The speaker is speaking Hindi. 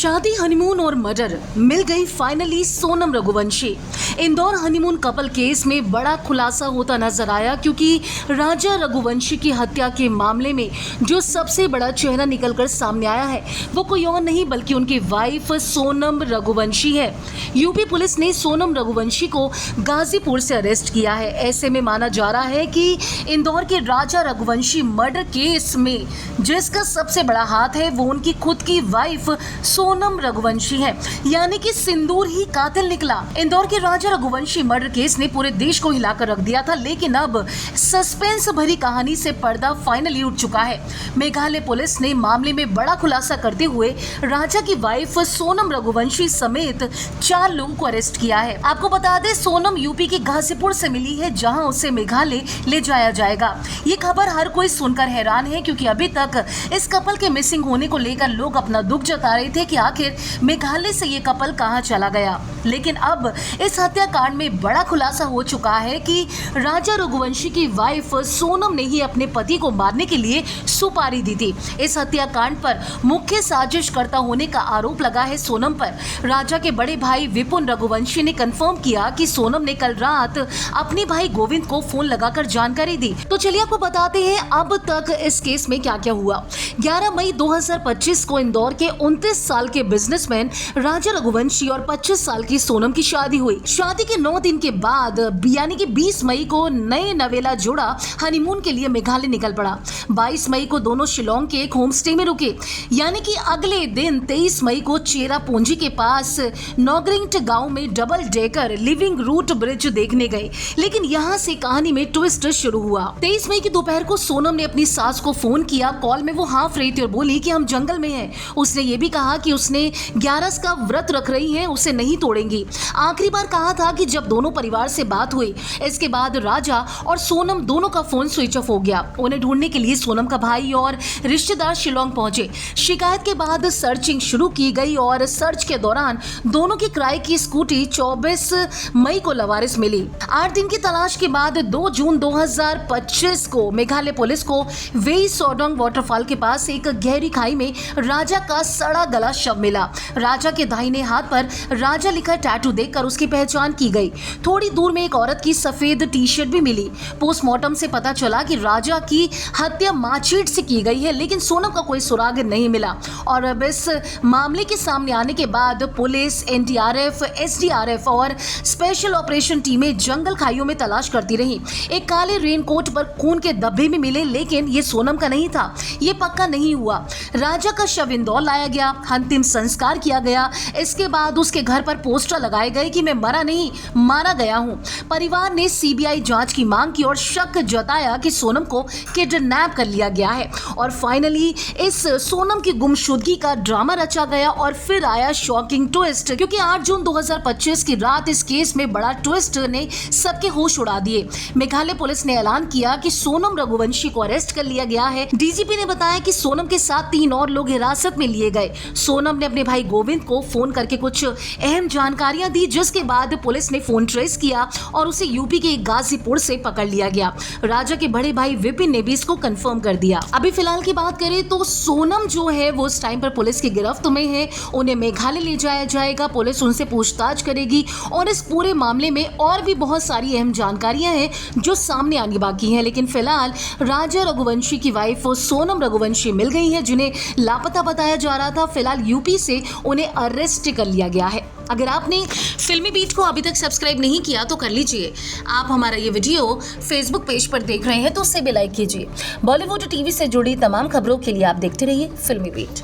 शादी, हनीमून और मर्डर, मिल गई finally Sonam Raghuvanshi. Indore honeymoon couple case में बड़ा खुलासा होता नजर आया, क्योंकि राजा रघुवंशी की हत्या के मामले में जो सबसे बड़ा चेहरा निकलकर सामने आया है वो कोई और नहीं बल्कि उनकी वाइफ सोनम रघुवंशी है। यूपी पुलिस ने सोनम रघुवंशी को गाजीपुर से अरेस्ट किया है। ऐसे में माना जा रहा है कि इंदौर के राजा रघुवंशी मर्डर केस में जिसका सबसे बड़ा हाथ है वो उनकी खुद की वाइफ सोनम रघुवंशी है, यानी कि सिंदूर ही कातिल निकला। इंदौर के राजा रघुवंशी मर्डर केस ने पूरे देश को हिलाकर रख दिया था, लेकिन अब सस्पेंस भरी कहानी से पर्दा फाइनली उठ चुका है। मेघालय पुलिस ने मामले में बड़ा खुलासा करते हुए राजा की वाइफ सोनम रघुवंशी समेत 4 लोगों को अरेस्ट किया है। आपको बता दें, सोनम यूपी के गाजीपुर से मिली है, जहां उसे मेघालय ले जाया जाएगा। ये खबर हर कोई सुनकर हैरान है, क्योंकि अभी तक इस कपल के मिसिंग होने को लेकर लोग अपना दुख जता रहे थे कि आखिर मेघालय से ये कपल कहां चला गया। लेकिन अब इस हत्याकांड में बड़ा खुलासा हो चुका है कि राजा रघुवंशी की वाइफ सोनम ने ही अपने पति को मारने के लिए सुपारी दी थी। इस हत्याकांड पर मुख्य साजिशकर्ता होने का आरोप लगा है सोनम पर। राजा के बड़े भाई विपुन रघुवंशी ने कंफर्म किया कि सोनम ने कल रात अपने भाई गोविंद को फोन लगाकर जानकारी दी। तो चलिए आपको बताते हैं अब तक इस केस में क्या क्या हुआ। 11 मई 2025 को इंदौर के 29 साल के बिजनेसमैन राजा रघुवंशी और 25 साल की सोनम की शादी हुई। शादी के 9 दिन के बाद यानी कि 20 मई को नए नवेला जोड़ा हनीमून के लिए मेघालय निकल पड़ा। 22 मई को दोनों शिलोंग के एक होम स्टे में रुके, यानी कि अगले दिन 23 मई को चेरापूंजी के पास नौगरिंट गांव में double decker living root bridge देखने गए। लेकिन यहाँ से कहानी में ट्विस्ट शुरू हुआ। 23 मई की दोपहर को सोनम ने अपनी सास को फोन किया। कॉल में वो हाफ रही थी और बोली कि हम जंगल में हैं। उसने ये भी कहा कि उसने 11 का व्रत रख रही है, उसे नहीं तोड़ेंगी। आखिरी बार कहा था कि जब दोनों परिवार से बात हुई। इसके बाद राजा और सोनम दोनों का फोन स्विच ऑफ हो गया। उन्हें ढूंढने के लिए सोनम का भाई और रिश्तेदार शिलोंग पहुंचे। शिकायत के बाद सर्चिंग शुरू की गई और सर्च के दौरान दोनों की किराए की स्कूटी 24 मई को लवारिस मिली। 8 दिन की तलाश के बाद 2 जून 2025 को मेघालय पुलिस को वेई सोडोंग वाटरफॉल के पास एक गहरी खाई में राजा का सड़ा गला शव मिला। राजा के दाहिने हाथ पर राजा लिखा टैटू देखकर उसकी पहचान की गई। थोड़ी दूर में एक औरत की सफेद टी शर्ट भी मिली। पोस्टमार्टम से पता चला कि राजा की हत्या मारपीट से की गई है, लेकिन सोनम का कोई सुराग नहीं मिला। और अब इस मामले के सामने आने के बाद पुलिस, एनडीआरएफ, एसडीआरएफ और स्पेशल ऑपरेशन टीमें जंगल खाइयों में तलाश करती रही। एक काले रेनकोट पर खून के धब्बे भी मिले, लेकिन ये सोनम का नहीं था। ये पक्का नहीं हुआ। राजा का शव इंदौर लाया गया, अंतिम संस्कार किया गया। इसके बाद उसके घर पर पोस्टर लगाए गए कि मैं मरा नहीं, मारा गया हूं। परिवार ने सीबीआई जांच की मांग की और शक जताया कि सोनम को किडनैप कर लिया गया है। और फाइनली इस सोनम की गुमशुदगी का ड्रामा रचा गया और फिर आया शॉकिंग ट्विस्ट, क्योंकि 8 जून 2025 की रात इस केस में बड़ा ट्विस्ट ने सबके होश उड़ा दिए। मेघालय पुलिस ने ऐलान किया कि सोनम रघुवंशी को अरेस्ट कर लिया गया है। डीजीपी ने बताया कि सोनम के साथ 3 और लोग हिरासत में लिए गए। सोनम ने अपने भाई गोविंद को फोन करके कुछ अहम जानकारियां दी, जिसके बाद पुलिस ने फोन ट्रेस किया और उसे यूपी के गाजीपुर से पकड़ लिया गया। राजा के बड़े भाई विपिन ने भी इसको कंफर्म कर दिया। अभी फिलहाल की बात करें तो सोनम जो है वो उस टाइम पर पुलिस की गिरफ्त में है। उन्हें मेघालय ले जाया जाएगा, पुलिस उनसे पूछताछ करेगी और इस पूरे मामले में और भी बहुत सारी अहम जानकारियां हैं जो सामने आनी बाकी हैं। लेकिन फिलहाल राजा रघुवंशी की वाइफ सोनम रघुवंशी मिल गई है, जिन्हें लापता बताया जा रहा था। फिलहाल यूपी से उन्हें अरेस्ट कर लिया गया है। अगर आपने फिल्मी बीट को अभी तक सब्सक्राइब नहीं किया तो कर लीजिए। आप हमारा ये वीडियो फेसबुक पेज पर देख रहे हैं तो उसे भी लाइक कीजिए। बॉलीवुड टीवी से जुड़ी तमाम खबरों के लिए आप देखते रहिए फिल्मी बीट।